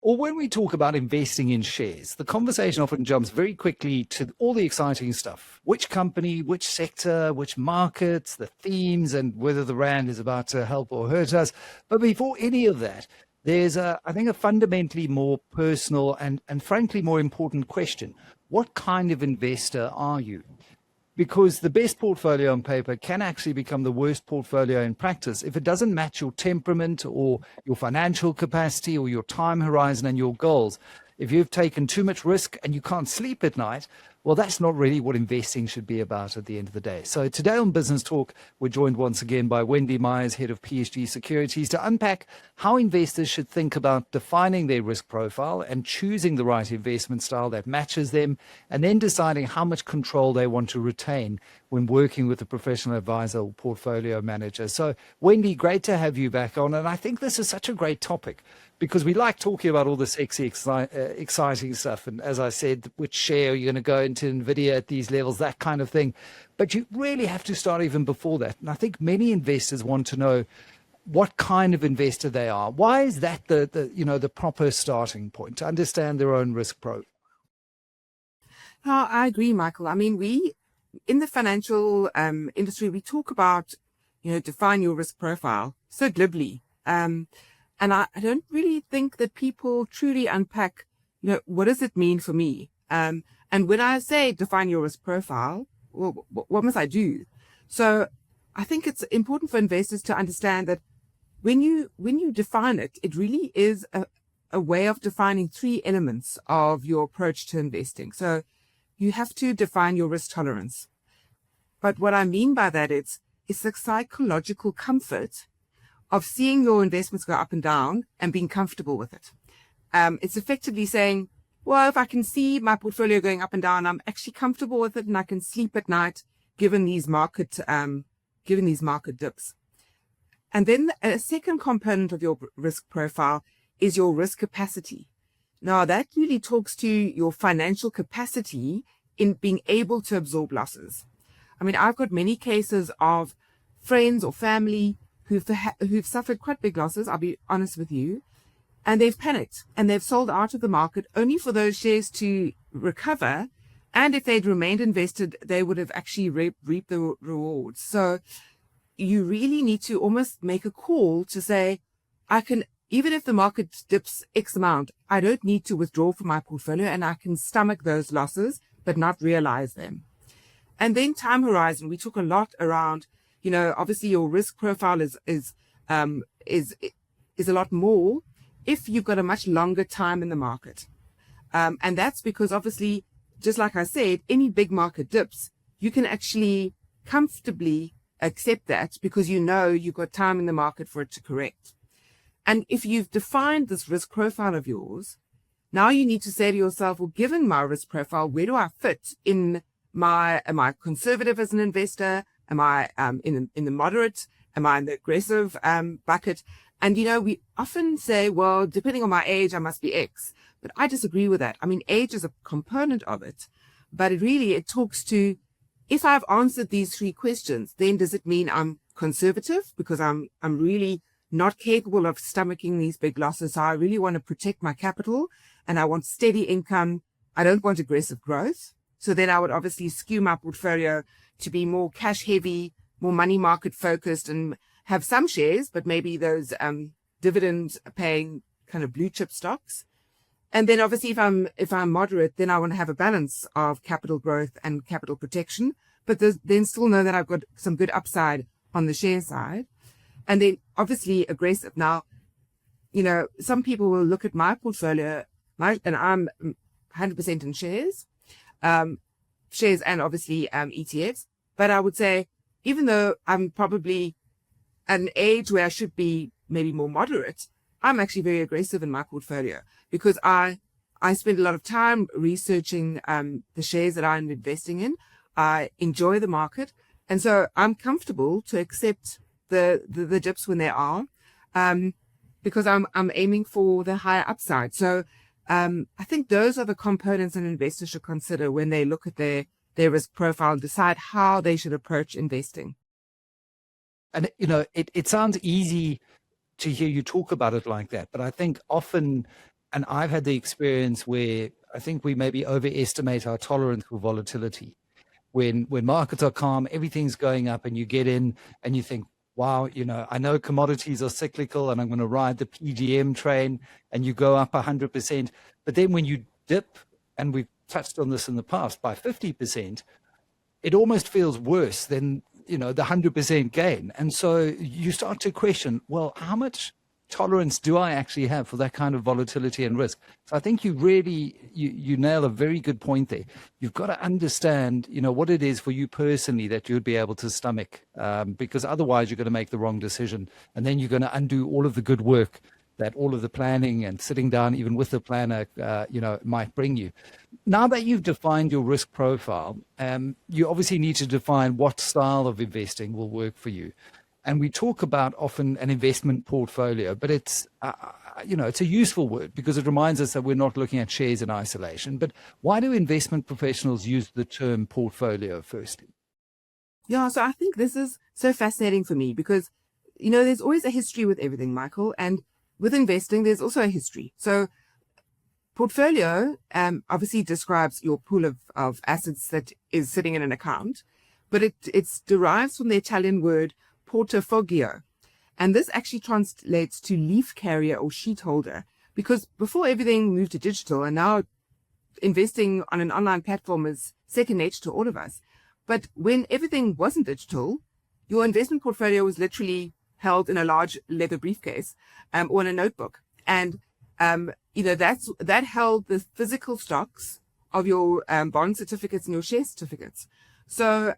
Or when we talk about investing in shares, the conversation often jumps very quickly to all the exciting stuff. Which company, which sector, which markets, the themes, and whether the rand is about to help or hurt us. But before any of that, there's, I think, a fundamentally more personal and frankly more important question. What kind of investor are you? Because the best portfolio on paper can actually become the worst portfolio in practice if it doesn't match your temperament or your financial capacity or your time horizon and your goals. If you've taken too much risk and you can't sleep at night, well, that's not really what investing should be about at the end of the day. So today on Business Talk, we're joined once again by Wendy Myers, head of PSG Securities, to unpack how investors should think about defining their risk profile and choosing the right investment style that matches them, and then deciding how much control they want to retain when working with a professional advisor or portfolio manager. So, Wendy, great to have you back on. And I think this is such a great topic because we like talking about all the sexy, exciting stuff. And as I said, which share are you going to go into NVIDIA at these levels, that kind of thing. But you really have to start even before that. And I think many investors want to know what kind of investor they are. Why is that the proper starting point to understand their own risk profile? I agree, Michael. I mean, in the financial industry, we talk about, define your risk profile so glibly. And I don't really think that people truly unpack, what does it mean for me? And when I say define your risk profile, well, what must I do? So I think it's important for investors to understand that when you define it, it really is a way of defining three elements of your approach to investing. So you have to define your risk tolerance. But what I mean by that is the psychological comfort of seeing your investments go up and down and being comfortable with it. It's effectively saying, well, if I can see my portfolio going up and down, I'm actually comfortable with it and I can sleep at night given these market dips. And then a second component of your risk profile is your risk capacity. Now that really talks to your financial capacity in being able to absorb losses. I mean, I've got many cases of friends or family who've suffered quite big losses, I'll be honest with you, and they've panicked and they've sold out of the market only for those shares to recover. And if they'd remained invested, they would have actually reaped the rewards. So you really need to almost make a call to say, even if the market dips X amount, I don't need to withdraw from my portfolio and I can stomach those losses, but not realize them. And then time horizon, we talk a lot around, obviously your risk profile is a lot more if you've got a much longer time in the market. And that's because obviously, just like I said, any big market dips, you can actually comfortably accept that because you've got time in the market for it to correct. And if you've defined this risk profile of yours, now you need to say to yourself, well, given my risk profile, where do I fit in am I conservative as an investor? Am I in the moderate? Am I in the aggressive bucket? And, we often say, well, depending on my age, I must be X. But I disagree with that. I mean, age is a component of it. But it talks to, if I've answered these three questions, then does it mean I'm conservative because I'm really not capable of stomaching these big losses? So I really want to protect my capital and I want steady income. I don't want aggressive growth. So then I would obviously skew my portfolio to be more cash heavy, more money market focused, and have some shares, but maybe those dividend paying kind of blue chip stocks. And then obviously if I'm moderate, then I want to have a balance of capital growth and capital protection, but then still know that I've got some good upside on the share side. And then obviously aggressive. Now, some people will look at my portfolio, and I'm 100% in shares and obviously ETFs. But I would say, even though I'm probably at an age where I should be maybe more moderate, I'm actually very aggressive in my portfolio because I spend a lot of time researching the shares that I'm investing in. I enjoy the market. And so I'm comfortable to accept the dips when they are, because I'm aiming for the higher upside. So I think those are the components an investor should consider when they look at their risk profile and decide how they should approach investing. And, it sounds easy to hear you talk about it like that, but I think often And I've had the experience where I think we maybe overestimate our tolerance for volatility. When markets are calm, everything's going up, and you get in and you think, wow, I know commodities are cyclical and I'm going to ride the PGM train, and you go up 100%. But then when you dip, and we've touched on this in the past, by 50%, it almost feels worse than, the 100% gain. And so you start to question, well, how much tolerance do I actually have for that kind of volatility and risk? So I think you really, you nail a very good point there. You've got to understand, what it is for you personally that you'd be able to stomach, because otherwise you're going to make the wrong decision. And then you're going to undo all of the good work that all of the planning and sitting down, even with the planner, might bring you. Now that you've defined your risk profile, you obviously need to define what style of investing will work for you. And we talk about often an investment portfolio, but it's, it's a useful word because it reminds us that we're not looking at shares in isolation. But why do investment professionals use the term portfolio firstly? Yeah, so I think this is so fascinating for me because, there's always a history with everything, Michael. And with investing, there's also a history. So portfolio obviously describes your pool of assets that is sitting in an account, but it's derives from the Italian word portafoglio. And this actually translates to leaf carrier or sheet holder, because before everything moved to digital, and now investing on an online platform is second nature to all of us. But when everything wasn't digital, your investment portfolio was literally held in a large leather briefcase or in a notebook. And, that held the physical stocks of your bond certificates and your share certificates. So,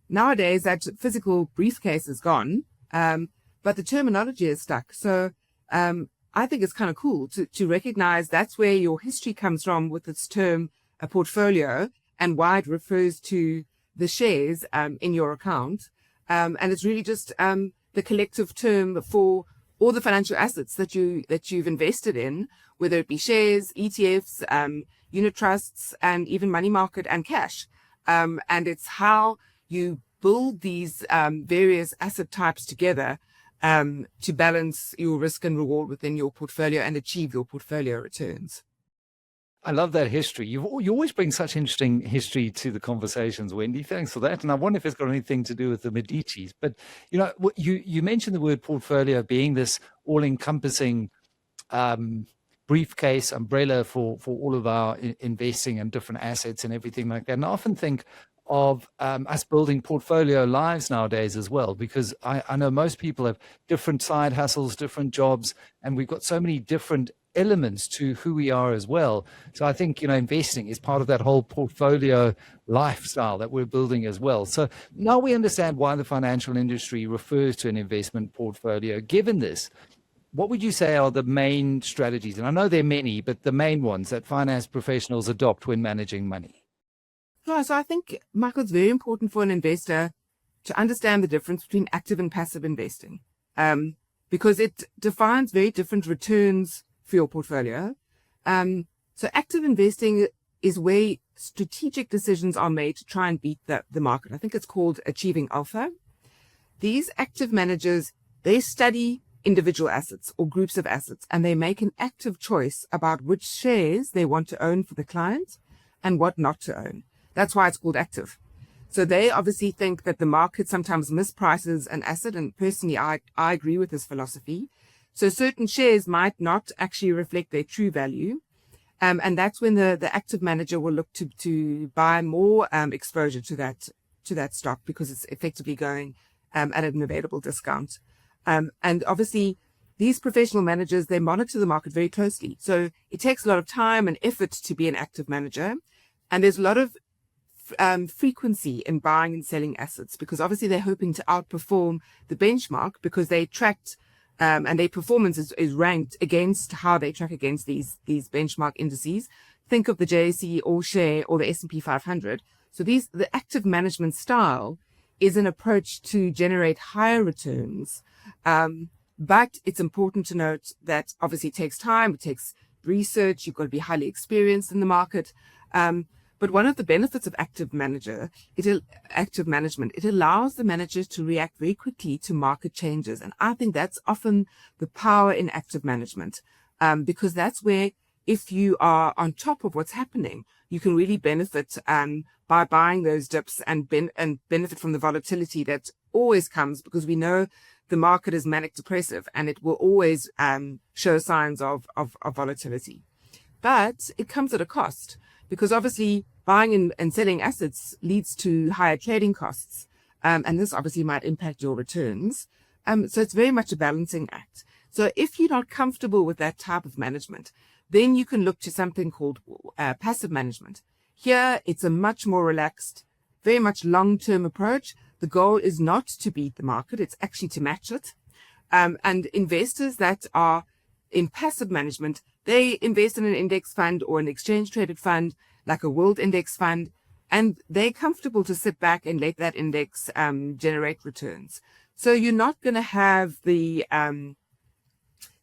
nowadays, that physical briefcase is gone, but the terminology is stuck. So I think it's kind of cool to recognize that's where your history comes from with this term, a portfolio, and why it refers to the shares in your account. And it's really just the collective term for all the financial assets that you've invested in, whether it be shares, ETFs, unit trusts, and even money market and cash. And it's how you build these various asset types together to balance your risk and reward within your portfolio and achieve your portfolio returns. I love that history. You always bring such interesting history to the conversations, Wendy. Thanks for that. And I wonder if it's got anything to do with the Medicis. But, you mentioned the word portfolio being this all-encompassing briefcase, umbrella for all of our investing and different assets and everything like that. And I often think of us building portfolio lives nowadays as well, because I know most people have different side hustles, different jobs, and we've got so many different elements to who we are as well. So I think, investing is part of that whole portfolio lifestyle that we're building as well. So now we understand why the financial industry refers to an investment portfolio. Given this, what would you say are the main strategies? And I know there are many, but the main ones that finance professionals adopt when managing money. Yeah, so I think, Michael, it's very important for an investor to understand the difference between active and passive investing, because it defines very different returns for your portfolio. So active investing is where strategic decisions are made to try and beat the market. I think it's called achieving alpha. These active managers, they study individual assets or groups of assets, and they make an active choice about which shares they want to own for the client and what not to own. That's why it's called active. So they obviously think that the market sometimes misprices an asset. And personally, I agree with this philosophy. So certain shares might not actually reflect their true value. And that's when the active manager will look to buy more exposure to that stock, because it's effectively going at an available discount. And obviously, these professional managers, they monitor the market very closely. So it takes a lot of time and effort to be an active manager. And there's a lot of frequency in buying and selling assets, because obviously they're hoping to outperform the benchmark, because they tracked and their performance is ranked against how they track against these benchmark indices. Think of the JSE All Share or the S&P 500. So the active management style is an approach to generate higher returns. But it's important to note that obviously it takes time, it takes research, you've got to be highly experienced in the market. But one of the benefits of active management, it allows the manager to react very quickly to market changes. And I think that's often the power in active management. because that's where, if you are on top of what's happening, you can really benefit by buying those dips and benefit from the volatility that always comes, because we know the market is manic depressive and it will always show signs of volatility. But it comes at a cost, because obviously buying and selling assets leads to higher trading costs. And this obviously might impact your returns. So it's very much a balancing act. So if you're not comfortable with that type of management, then you can look to something called passive management. Here, it's a much more relaxed, very much long-term approach. The goal is not to beat the market. It's actually to match it. And investors that are in passive management, they invest in an index fund or an exchange-traded fund, like a world index fund, and they're comfortable to sit back and let that index generate returns. So you're not going to have the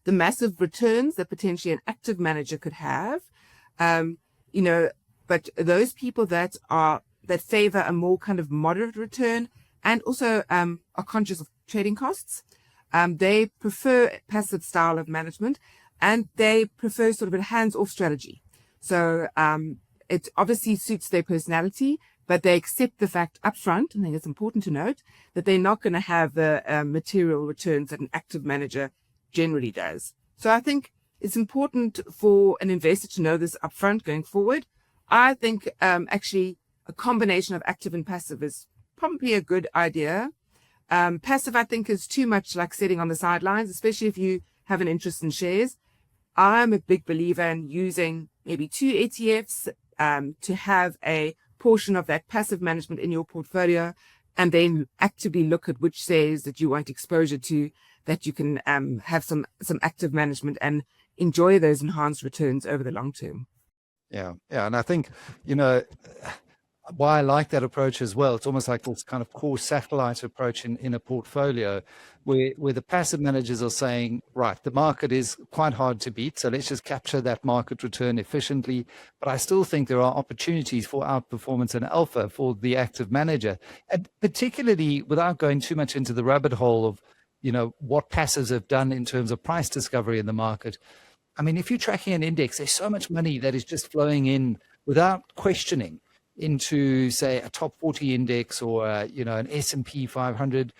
massive returns that potentially an active manager could have, but those people that favor a more kind of moderate return and also are conscious of trading costs, they prefer a passive style of management, and they prefer sort of a hands-off strategy. So it obviously suits their personality, but they accept the fact upfront, and I think it's important to note, that they're not going to have the material returns that an active manager generally does. So I think it's important for an investor to know this upfront going forward. I think actually a combination of active and passive is probably a good idea. Passive, I think, is too much like sitting on the sidelines, especially if you have an interest in shares. I'm a big believer in using maybe 2 ETFs to have a portion of that passive management in your portfolio, and then actively look at which shares that you want exposure to, that you can have some active management and enjoy those enhanced returns over the long term. Yeah. And I think, why I like that approach as well, it's almost like this kind of core satellite approach in a portfolio where the passive managers are saying, right, the market is quite hard to beat, so let's just capture that market return efficiently. But I still think there are opportunities for outperformance and alpha for the active manager, and particularly without going too much into the rabbit hole of, what passives have done in terms of price discovery in the market. I mean, if you're tracking an index, there's so much money that is just flowing in without questioning into, say, a top 40 index or an S&P 500.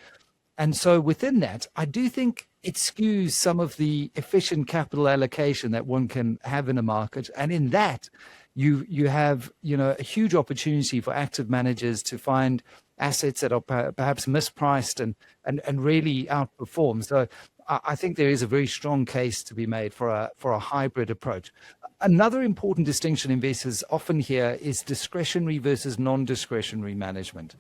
And so within that, I do think it skews some of the efficient capital allocation that one can have in a market. And in that, you have a huge opportunity for active managers to find assets that are perhaps mispriced and really outperform. So I think there is a very strong case to be made for a hybrid approach. Another important distinction investors often hear is discretionary versus non-discretionary management.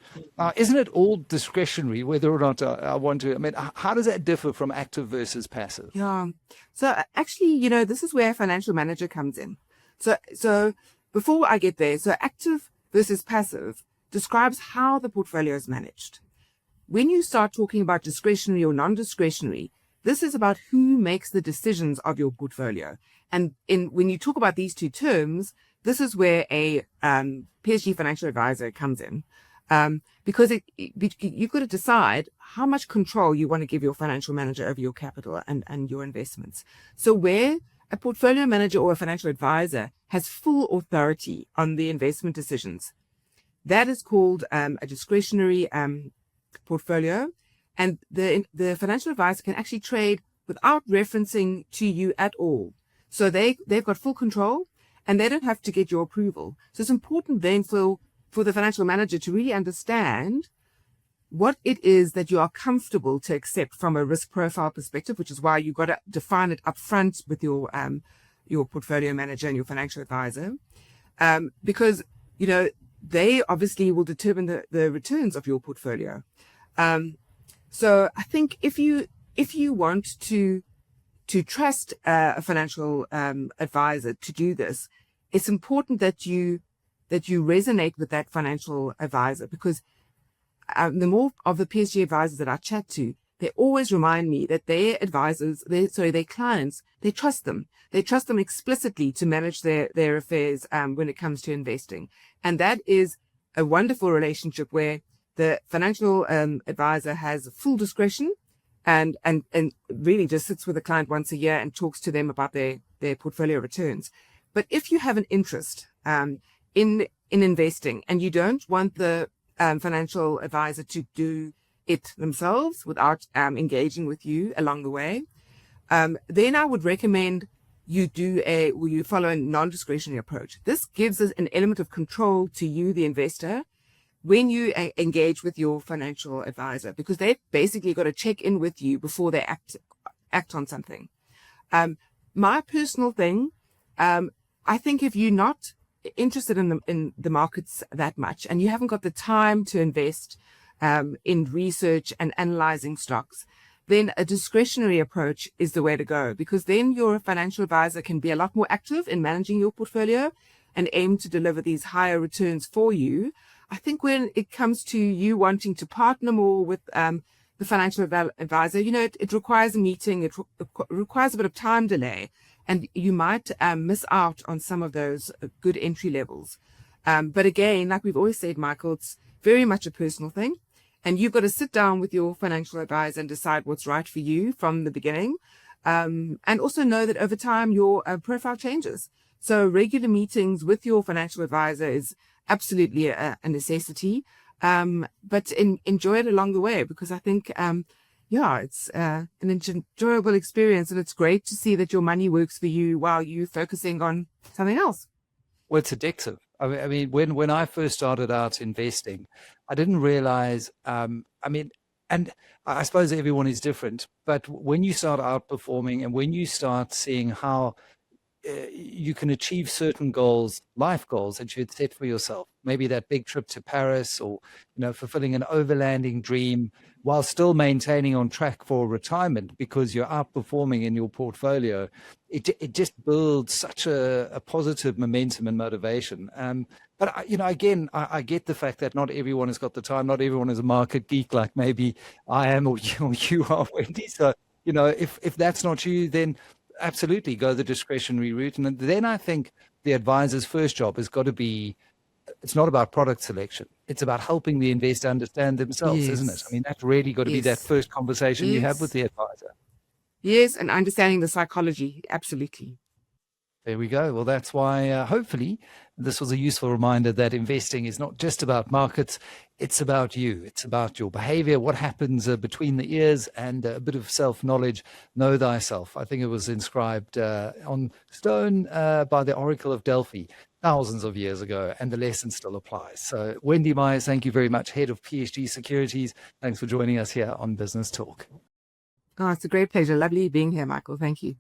Isn't it all discretionary, whether or not I want to? I mean, how does that differ from active versus passive? Yeah. So actually, this is where a financial manager comes in. So before I get there, so active versus passive describes how the portfolio is managed. When you start talking about discretionary or non-discretionary, this is about who makes the decisions of your portfolio. And when you talk about these two terms, this is where a PSG financial advisor comes in, because you've got to decide how much control you want to give your financial manager over your capital and your investments. So where a portfolio manager or a financial advisor has full authority on the investment decisions, that is called a discretionary portfolio. And the financial advisor can actually trade without referencing to you at all. So they've got full control, and they don't have to get your approval. So it's important then for the financial manager to really understand what it is that you are comfortable to accept from a risk profile perspective, which is why you've got to define it up front with your portfolio manager and your financial advisor, because they obviously will determine the returns of your portfolio. So I think if you want to trust a financial advisor to do this, it's important that you resonate with that financial advisor, because the more of the PSG advisors that I chat to, they always remind me that their advisors, their clients, they trust them. They trust them explicitly to manage their affairs when it comes to investing. And that is a wonderful relationship where the financial advisor has full discretion, and really just sits with a client once a year and talks to them about their portfolio returns. But if you have an interest in investing and you don't want the financial advisor to do it themselves without engaging with you along the way, then I would recommend you follow a non-discretionary approach. This gives us an element of control to you, the investor, when you engage with your financial advisor, because they've basically got to check in with you before they act on something. My personal thing, I think if you're not interested in the markets that much and you haven't got the time to invest in research and analyzing stocks, then a discretionary approach is the way to go, because then your financial advisor can be a lot more active in managing your portfolio and aim to deliver these higher returns for you. I think when it comes to you wanting to partner more with the financial advisor, it requires a meeting, it requires a bit of time delay, and you might miss out on some of those good entry levels. But again, like we've always said, Michael, it's very much a personal thing, and you've got to sit down with your financial advisor and decide what's right for you from the beginning, and also know that over time your profile changes. So regular meetings with your financial advisor is absolutely a necessity, but enjoy it along the way, because I think, it's an enjoyable experience, and it's great to see that your money works for you while you're focusing on something else. Well, it's addictive. I mean, when I first started out investing, I didn't realize, and I suppose everyone is different, but when you start outperforming and when you start seeing how you can achieve certain goals, life goals that you had set for yourself, maybe that big trip to Paris, or fulfilling an overlanding dream while still maintaining on track for retirement because you're outperforming in your portfolio, it just builds such a positive momentum and motivation. But I get the fact that not everyone has got the time, not everyone is a market geek like maybe I am or you are, Wendy. So if that's not you, then absolutely go the discretionary route. And then I think the advisor's first job has got to be, it's not about product selection. It's about helping the investor understand themselves, Yes. isn't it? I mean, that's really got to be that first conversation you have with the advisor. Yes, and understanding the psychology. Absolutely. There we go. Well, that's why hopefully this was a useful reminder that investing is not just about markets. It's about you. It's about your behavior, what happens between the ears, and a bit of self-knowledge. Know thyself. I think it was inscribed on stone by the Oracle of Delphi thousands of years ago, and the lesson still applies. So Wendy Myers, thank you very much, head of PSG Securities. Thanks for joining us here on Business Talk. Oh, it's a great pleasure. Lovely being here, Michael. Thank you.